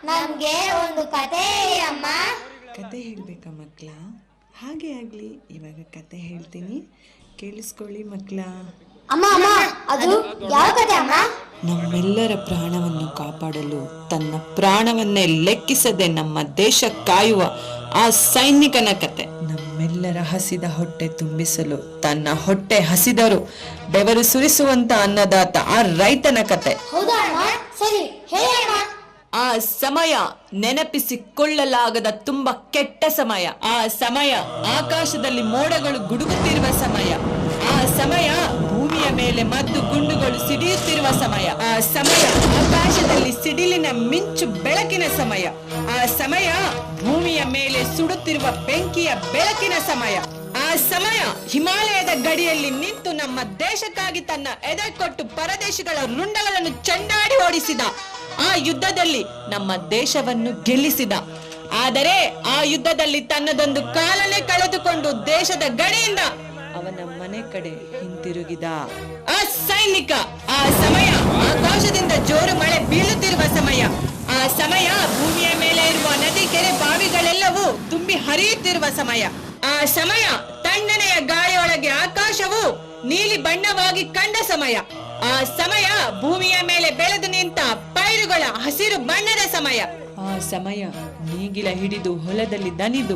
ನಮ್ಗೆ ಒಂದು ಕತೆ ಹೇಳಿ ಅಮ್ಮ. ಕತೆ ಹೇಳ್ಬೇಕಾ ಮಕ್ಕಳ? ಹಾಗೆ ಆಗ್ಲಿ, ಇವಾಗ ಕತೆ ಹೇಳ್ತೀನಿ, ಕೇಳಿಸ್ಕೊಳ್ಳಿ ಮಕ್ಕಳ. ಅಮ್ಮ ಅಮ್ಮ, ಅದು ಯಾವ ಕತೆ ಅಮ್ಮ? ನಮ್ಮೆಲ್ಲರ ಪ್ರಾಣವನ್ನು ಕಾಪಾಡಲು ತನ್ನ ಪ್ರಾಣವನ್ನೇ ಲೆಕ್ಕಿಸದೆ ನಮ್ಮ ದೇಶ ಕಾಯುವ ಆ ಸೈನಿಕನ ಕತೆ. ನಮ್ಮೆಲ್ಲರ ಹಸಿದ ಹೊಟ್ಟೆ ತುಂಬಿಸಲು ತನ್ನ ಹೊಟ್ಟೆ ಹಸಿದರು ಬೆವರು ಸುರಿಸುವಂತ ಅನ್ನದಾತ ಆ ರೈತನ ಕತೆ. ಹೌದಾ ಅಮ್ಮ? ಸರಿ ಹೇಳಿ ಅಮ್ಮ. ಆ ಸಮಯ ನೆನಪಿಸಿಕೊಳ್ಳಲಾಗದ ತುಂಬಾ ಕೆಟ್ಟ ಸಮಯ. ಆ ಸಮಯ ಆಕಾಶದಲ್ಲಿ ಮೋಡಗಳು ಗುಡುಗುತ್ತಿರುವ ಸಮಯ. ಆ ಸಮಯ ಭೂಮಿಯ ಮೇಲೆ ಮದ್ದು ಗುಂಡುಗಳು ಸಿಡಿಯುತ್ತಿರುವ ಸಮಯ. ಆ ಸಮಯ ಆಕಾಶದಲ್ಲಿ ಸಿಡಿಲಿನ ಮಿಂಚು ಬೆಳಕಿನ ಸಮಯ. ಆ ಸಮಯ ಭೂಮಿಯ ಮೇಲೆ ಸುಡುತ್ತಿರುವ ಬೆಂಕಿಯ ಬೆಳಕಿನ ಸಮಯ. ಆ ಸಮಯ ಹಿಮಾಲಯದ ಗಡಿಯಲ್ಲಿ ನಿಂತು ನಮ್ಮ ದೇಶಕ್ಕಾಗಿ ತನ್ನ ಎದೆ ಕೊಟ್ಟು ಪರದೇಶಗಳ ರುಂಡಗಳನ್ನು ಚೆಂಡಾಡಿ ಓಡಿಸಿದ ಆ ಯುದ್ಧದಲ್ಲಿ ನಮ್ಮ ದೇಶವನ್ನು ಗೆಲ್ಲಿಸಿದ. ಆದರೆ ಆ ಯುದ್ಧದಲ್ಲಿ ತನ್ನದೊಂದು ಕಾಲನೆ ಕಳೆದುಕೊಂಡು ದೇಶದ ಗಡಿಯಿಂದ ಅವನ ಮನೆ ಕಡೆ ಹಿಂತಿರುಗಿದ ಆ ಸೈನಿಕ. ಆ ಸಮಯ ಆಕಾಶದಿಂದ ಜೋರು ಮಳೆ ಬೀಳುತ್ತಿರುವ ಸಮಯ. ಆ ಸಮಯ ಭೂಮಿಯ ಮೇಲೆ ಇರುವ ನದಿ ಕೆರೆ ಬಾವಿಗಳೆಲ್ಲವೂ ತುಂಬಿ ಹರಿಯುತ್ತಿರುವ ಸಮಯ. ಆ ಸಮಯ ತಣ್ಣನೆಯ ಗಾಳಿಯೊಳಗೆ ಆಕಾಶವು ನೀಲಿ ಬಣ್ಣವಾಗಿ ಕಂಡ ಸಮಯ. ಆ ಸಮಯ ಭೂಮಿಯ ಮೇಲೆ ಬೆಳೆದು ನಿಂತ ಪೈರುಗಳ ಹಸಿರು ಬಣ್ಣದ ಸಮಯ. ಆ ಸಮಯ ನೇಗಿಲ ಹಿಡಿದು ಹೊಲದಲ್ಲಿ ದನಿದು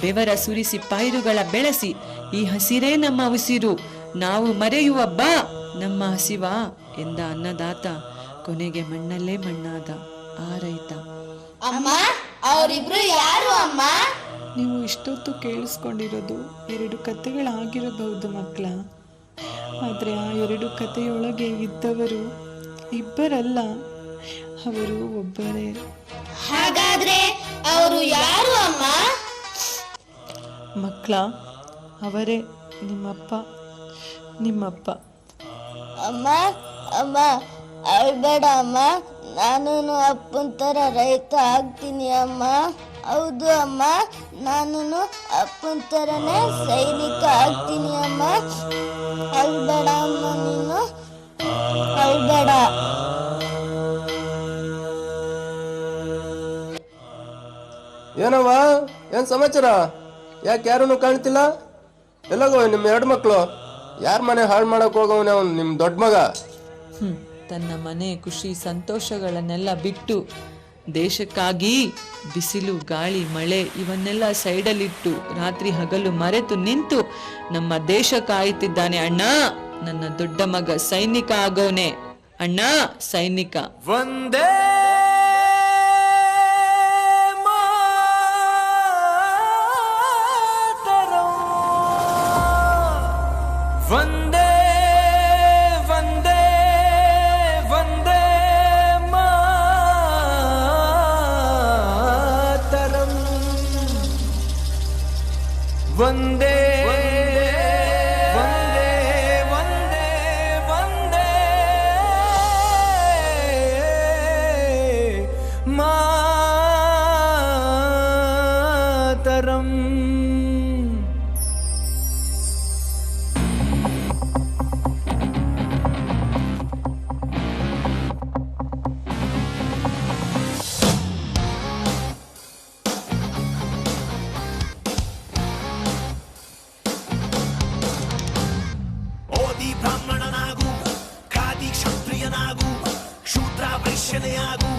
ಬೆವರ ಸುರಿಸಿ ಪೈರುಗಳ ಬೆಳೆಸಿ ಈ ಹಸಿರೇ ನಮ್ಮ ಉಸಿರು, ನಾವು ಮರೆಯುವ ಬಾ ನಮ್ಮ ಹಸಿವ ಎಂದ ಅನ್ನದಾತ ಕೊನೆಗೆ ಮಣ್ಣಲ್ಲೇ ಮಣ್ಣಾದ ಆ ರೈತ. ಅಮ್ಮ, ಅವರಿಬ್ರು ಯಾರು ಅಮ್ಮ? ನೀವು ಇಷ್ಟೊತ್ತು ಕೇಳಿಸ್ಕೊಂಡಿರೋದು 2 ಕಥೆಗಳಾಗಿರಬಹುದು ಮಕ್ಕಳ. ಆದರೆ ಆ 2 ಕಥೆಯೊಳಗೆ ಇದ್ದವರು ಇಬ್ಬರಲ್ಲ, ಅವರು ಒಬ್ಬರೇ. ಹಾಗಾದ್ರೆ ಅವರು ಯಾರು ಅಮ್ಮ? ಮಕ್ಕಳ, ಅವರೇ ನಿಮ್ಮಪ್ಪ. ಅಮ್ಮ ಅಮ್ಮ, ಅಳ್ಬೇಡ ಅಮ್ಮ, ನಾನು ಅಪ್ಪನ ಥರ ರೈತ ಆಗ್ತೀನಿ ಅಮ್ಮ. ಹೌದು ಅಮ್ಮ, ನಾನು ಅಪ್ಪನ ಥರನೇ ಸೈನಿಕ ಆಗ್ತೀನಿ ಅಮ್ಮ. ಅಳ್ಬೇಡ ಅಮ್ಮ, ನೀನು ಅಳ್ಬೇಡ. ಏನವ್ವ, ಏನ್ ಸಮಾಚಾರ? ಯಾಕೆ ಯಾರನ್ನು ಕಾಣ್ತಿಲ್ಲ? ಎಲ್ಲಗೋ ನಿಮ್ಮ 2 ಮಕ್ಕಳು? ಯಾರ ಮನೆ ಹಾಳು ಮಾಡಕ್ ಹೋಗವನೇ ಅವ್ನು, ನಿಮ್ ದೊಡ್ಡ ಮಗ? ತನ್ನ ಮನೆ ಖುಷಿ ಸಂತೋಷಗಳನ್ನೆಲ್ಲ ಬಿಟ್ಟು ದೇಶಕ್ಕಾಗಿ ಬಿಸಿಲು ಗಾಳಿ ಮಳೆ ಇವನ್ನೆಲ್ಲ ಸೈಡಲ್ಲಿಟ್ಟು ರಾತ್ರಿ ಹಗಲು ಮರೆತು ನಿಂತು ನಮ್ಮ ದೇಶ ಕಾಯುತ್ತಿದ್ದಾನೆ ಅಣ್ಣ. ನನ್ನ ದೊಡ್ಡ ಮಗ ಸೈನಿಕ ಆಗೋನೆ ಅಣ್ಣ, ಸೈನಿಕ. ವಂದೇ ವಂದೇ ವಂದೇ ವಂದೇ ಮಾತರಂ. ವಂದೇ ವಂದೇ ವಂದೇ ವಂದೇ ಮಾತರಂ. ಬ್ರಾಹ್ಮಣನಾಗು, ಖಾದಿ ಕ್ಷತ್ರಿಯನಾಗು, ಶೂದ್ರ ವೈಶ್ಯನೆಯಾಗು,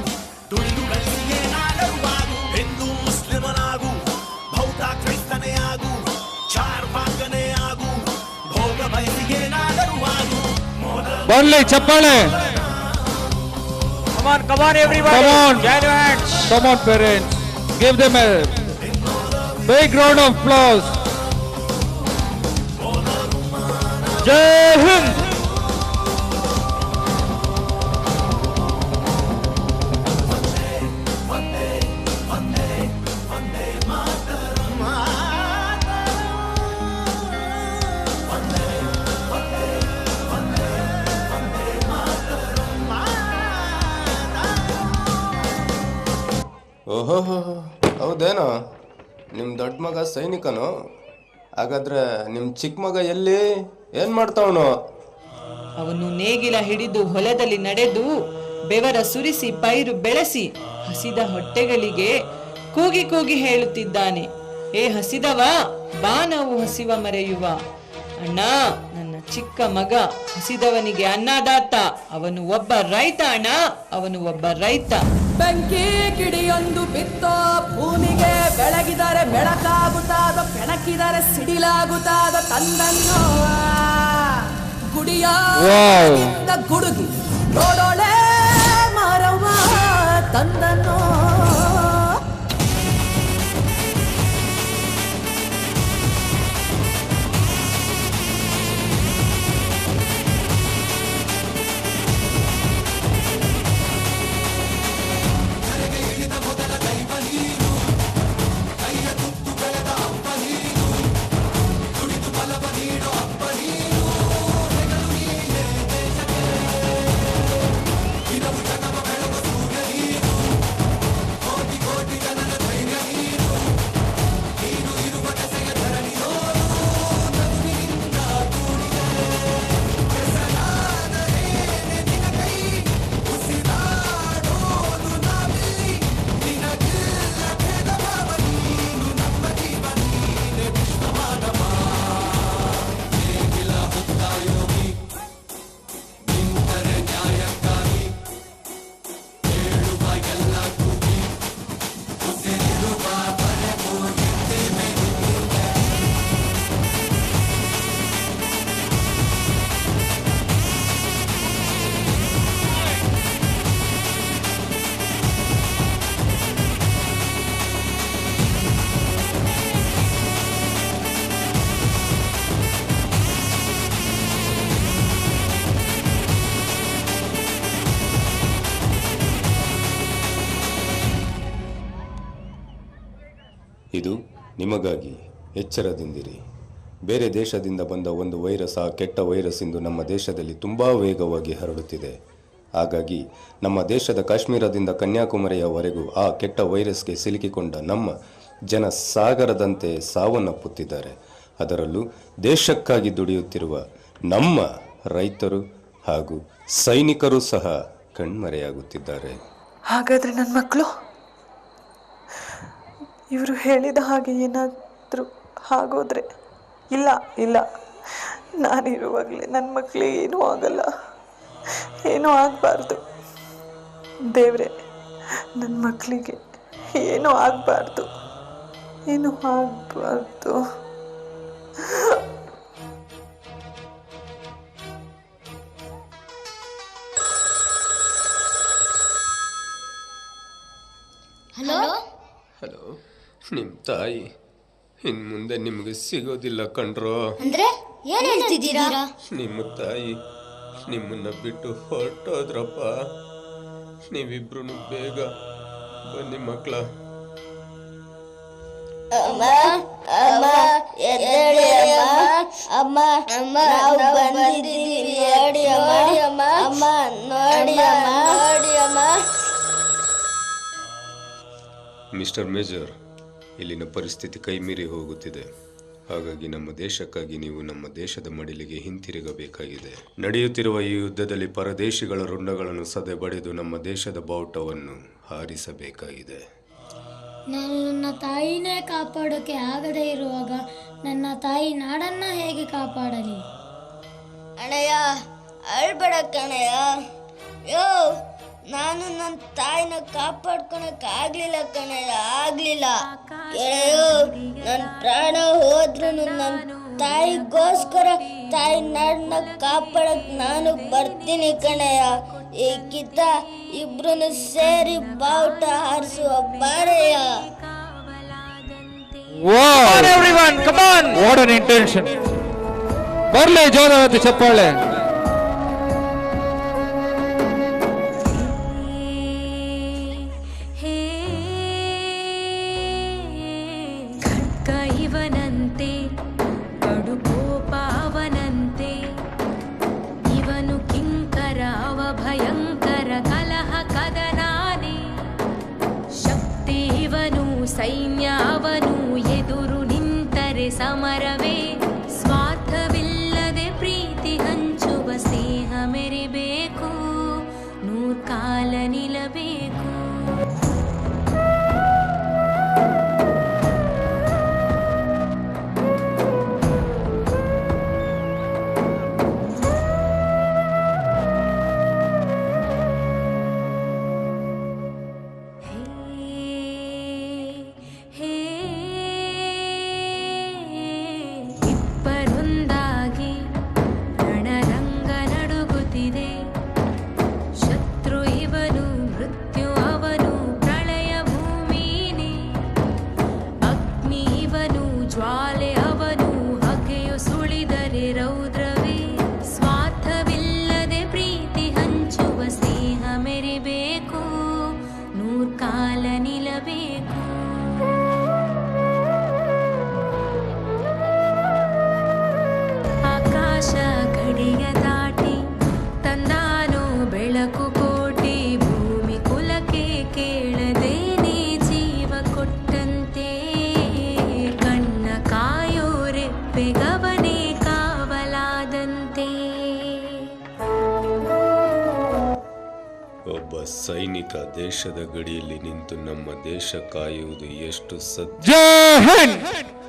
ದುಡಿದು ಗಳಿಸಿಯೇ ನಾಡರುವಾಗು. ಹಿಂದೂ ಮುಸ್ಲಿಮನಾಗು, ಬೌದ್ಧ ಕ್ರೈಸ್ತನೆಯಾಗು, ಚಾರ್ವಾಕನೇ ಆಗು, ಭೋಗ ಬಯಸಿಯೇ ನಾಡರುವಾಗು. ಬರ್ಲಿ ಚಪ್ಪಾಳೆ. Come on everybody. Come on parents. Give them a big round of applause. Jai Hind. ಓಹೋ, ಹೌದೇನೋ? ನಿಮ್ಮ ದೊಡ್ಡ ಮಗ ಸೈನಿಕನು? ಹಾಗಾದ್ರೆ ನಿಮ್ಮ ಚಿಕ್ಕ ಮಗ ಎಲ್ಲಿ, ಏನ್ ಮಾಡ್ತಾವನು? ಅವನು ನೇಗಿಲ ಹಿಡಿದು ಹೊಲದಲ್ಲಿ ನಡೆದು ಬೆವರ ಸುರಿಸಿ ಪೈರು ಬೆಳೆಸಿ ಹಸಿದ ಹೊಟ್ಟೆಗಳಿಗೆ ಕೂಗಿ ಕೂಗಿ ಹೇಳುತ್ತಿದ್ದಾನೆ, ಏ ಹಸಿದವ ಬಾ ನಾವು ಹಸಿವ ಮರೆಯುವ. ಅಣ್ಣ, ನನ್ನ ಚಿಕ್ಕ ಮಗ ಹಸಿದವನಿಗೆ ಅನ್ನದಾತ, ಅವನು ಒಬ್ಬ ರೈತ ಅಣ್ಣ, ಅವನು ಒಬ್ಬ ರೈತ. ಬೆಂಕಿ ಕಿಡಿಯೊಂದು ಬಿತ್ತೋ ಭೂಮಿಗೆ, ಬೆಳಗಿದರೆ ಬೆಳಕಾಗುತ್ತಾದ, ಬೆಳಕಿದರೆ ಸಿಡಿಲಾಗುತ್ತಾದ. ತಂದನ್ನು ಗುಡಿಯ ಗುಡುಗಿ ನೋಡೋಳೆ ಮಾರವ್ವ ತಂದನ್ನು. ಇದು ನಿಮಗಾಗಿ, ಎಚ್ಚರದಿಂದಿರಿ. ಬೇರೆ ದೇಶದಿಂದ ಬಂದ ಒಂದು ವೈರಸ್, ಆ ಕೆಟ್ಟ ವೈರಸ್ ಇಂದು ನಮ್ಮ ದೇಶದಲ್ಲಿ ತುಂಬ ವೇಗವಾಗಿ ಹರಡುತ್ತಿದೆ. ಹಾಗಾಗಿ ನಮ್ಮ ದೇಶದ ಕಾಶ್ಮೀರದಿಂದ ಕನ್ಯಾಕುಮಾರಿಯವರೆಗೂ ಆ ಕೆಟ್ಟ ವೈರಸ್ಗೆ ಸಿಲುಕಿಕೊಂಡ ನಮ್ಮ ಜನ ಸಾಗರದಂತೆ ಸಾವನ್ನಪ್ಪುತ್ತಿದ್ದಾರೆ. ಅದರಲ್ಲೂ ದೇಶಕ್ಕಾಗಿ ದುಡಿಯುತ್ತಿರುವ ನಮ್ಮ ರೈತರು ಹಾಗೂ ಸೈನಿಕರು ಸಹ ಕಣ್ಮರೆಯಾಗುತ್ತಿದ್ದಾರೆ. ಹಾಗಾದರೆ ನನ್ನ ಮಕ್ಕಳು, ಇವರು ಹೇಳಿದ ಹಾಗೆ ಏನಾದರೂ ಆಗೋದ್ರೆ, ಇಲ್ಲ ಇಲ್ಲ, ನಾನಿರುವಾಗಲೇ ನನ್ನ ಮಕ್ಕಳಿಗೆ ಏನೂ ಆಗಲ್ಲ, ಏನೂ ಆಗಬಾರ್ದು. ದೇವ್ರೆ, ನನ್ನ ಮಕ್ಕಳಿಗೆ ಏನೂ ಆಗಬಾರ್ದು, ಏನೂ ಆಗಬಾರ್ದು. ಹಲೋ ಹಲೋ, ನಿಮ್ಮ ತಾಯಿ ಇನ್ನು ಮುಂದೆ ನಿಮಗೆ ಸಿಗೋದಿಲ್ಲ ಕಣ್ರೋ. ಅಂದ್ರೆ ಏನ್ ಹೇಳ್ತಿದ್ದೀರಾ? ನಿಮ್ಮ ತಾಯಿ ನಿಮ್ಮನ್ನ ಬಿಟ್ಟು ಹೊರಟೋದ್ರಪ್ಪ. ನೀವಿಬ್ರು ಬೇಗ ಬನ್ನಿ ಮಕ್ಕಳ. ಅಮ್ಮ ಅಮ್ಮ ಎದ್ದೇಳಿ ಅಮ್ಮ, ಅಮ್ಮ ನಾವು ಬಂದಿದ್ದೀವಿ, ನೋಡಿ ಅಮ್ಮ, ಅಮ್ಮ ನೋಡಿ ಅಮ್ಮ. ಮಿಸ್ಟರ್ ಮೇಜರ್, ಇಲ್ಲಿನ ಪರಿಸ್ಥಿತಿ ಕೈಮೀರಿ ಹೋಗುತ್ತಿದೆ. ಹಾಗಾಗಿ ನಮ್ಮ ದೇಶಕ್ಕಾಗಿ ನೀವು ನಮ್ಮ ದೇಶದ ಮಡಿಲಿಗೆ ಹಿಂತಿರುಗಬೇಕಾಗಿದೆ. ನಡೆಯುತ್ತಿರುವ ಈ ಯುದ್ಧದಲ್ಲಿ ಪರದೇಶಿಗಳ ರುಂಡಗಳನ್ನು ಸದೆ ಬಡಿದು ನಮ್ಮ ದೇಶದ ಬಾವುಟವನ್ನು ಹಾರಿಸಬೇಕಾಗಿದೆ. ನಾನು ನನ್ನ ತಾಯಿನೇ ಕಾಪಾಡೋಕೆ ಆಗದೇ ಇರುವಾಗ ನನ್ನ ತಾಯಿ ನಾಡನ್ನ ಹೇಗೆ ಕಾಪಾಡಲಿ? ಅಣ್ಣಯ್ಯ, ಅಳ್ಬೇಡ ಕಣಯ್ಯ. ಯೋ, ನಾನು ನನ್ನ ತಾಯಿನ ಕಾಪಾಡ್ಕೊಳಕ್ ಆಗ್ಲಿಲ್ಲ ಕಣಯ್ಯ, ಆಗ್ಲಿಲ್ಲ. ಅಯ್ಯೋ, ನನ್ನ ಪ್ರಾಣ ಹೋದ್ರು ನನ್ನ ತಾಯಿಗೋಸ್ಕರ ತಾಯಿ ನಾಡನ್ನ ಕಾಪಾಡಕ್ ನಾನು ಬರ್ತೀನಿ ಕಣಯ್ಯ. ಏಕಿತ ಇಬ್ರು ಸೇರಿ ಬಾವುಟ ಹಾರಿಸುವ ಬಾರಯ್ಯ. Wow! Everyone, come on! What an intention! ಬರ್ಲಿ ಜೋರಾದ ಚಪ್ಪಾಳೆ. ಇವನಂತೆ ಕಡು ಕೋಪವನಂತೆ, ಇವನು ಕಿಂಕರ ಅವ ಭಯಂಕರ ಕಲಹ ಕದನಾನೆ. ಶಕ್ತಿ ಇವನು, ಸೈನ್ಯ ಅವನು, ಎದುರು ನಿಂತರೆ ಸಮರವೇ. ಸ್ವಾರ್ಥವಿಲ್ಲದೆ ಪ್ರೀತಿ ಹಂಚುವ ಸ್ನೇಹ ಮೆರಿಬೇಕು. ನೂರ್ಕಾಲ ಒಬ್ಬ ಸೈನಿಕ ದೇಶದ ಗಡಿಯಲ್ಲಿ ನಿಂತು ನಮ್ಮ ದೇಶ ಕಾಯುವುದು ಎಷ್ಟು ಜೈ ಹಿಂದ್.